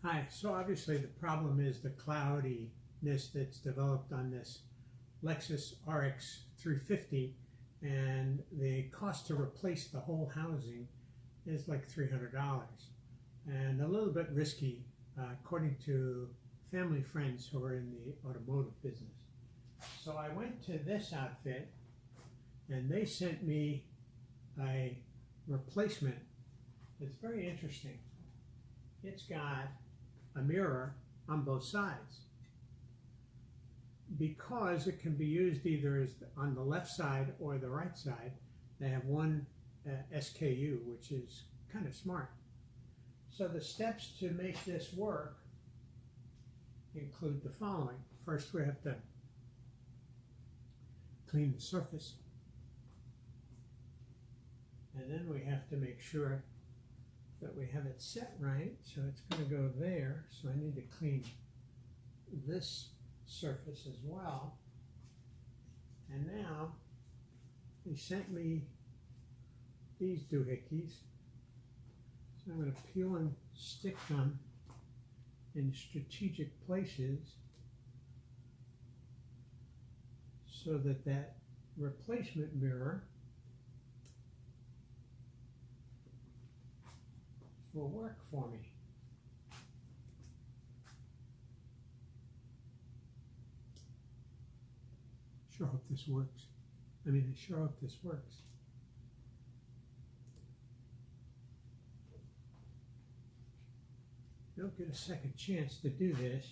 Hi, so obviously the problem is the cloudiness that's developed on this Lexus RX 350, and the cost to replace the whole housing is like $300 and a little bit risky according to family friends who are in the automotive business. So I went to this outfit and they sent me a replacement. It's very interesting. It's got a mirror on both sides because it can be used either as on the left side or the right side. They have one SKU, which is kind of smart. So the steps to make this work include the following. First, we have to clean the surface, and then we have to make sure that we have it set right. So it's going to go there, so I need to clean this surface as well. And now they sent me these doohickeys, so I'm going to peel and stick them in strategic places so that that replacement mirror will work for me. Sure hope this works. I sure hope this works. You don't get a second chance to do this.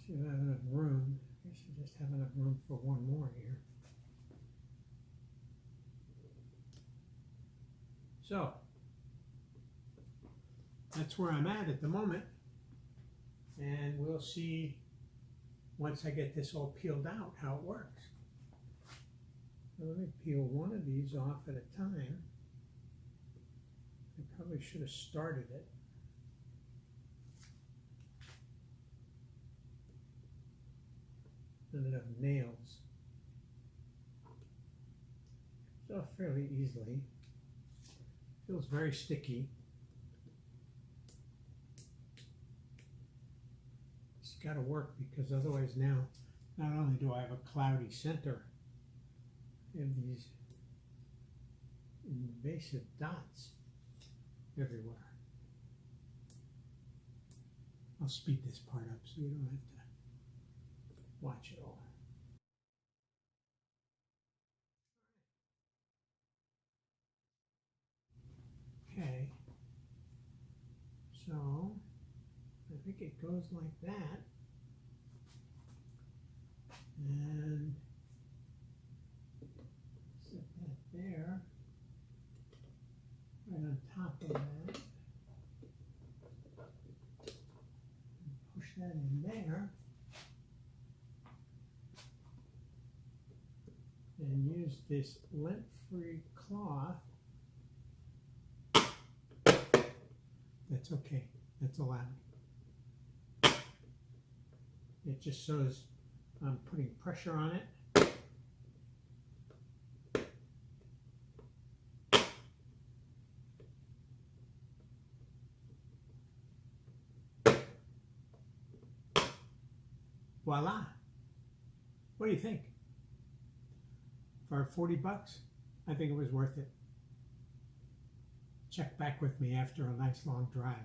See if I have enough room. I guess I just have enough room for one more here. So that's where I'm at the moment, and we'll see once I get this all peeled out how it works. So let me peel one of these off at a time. I probably should have started it. Not enough nails. So fairly easily. Feels very sticky. It's got to work because otherwise now, not only do I have a cloudy center, I have these invasive dots everywhere. I'll speed this part up so you don't have to watch it all. Okay, so I think it goes like that, and set that there, right on top of that, and push that in there, and use this lint-free cloth. That's okay, that's allowed. It just shows I'm putting pressure on it. Voila! What do you think? For 40 bucks, I think it was worth it. Check back with me after a nice long drive.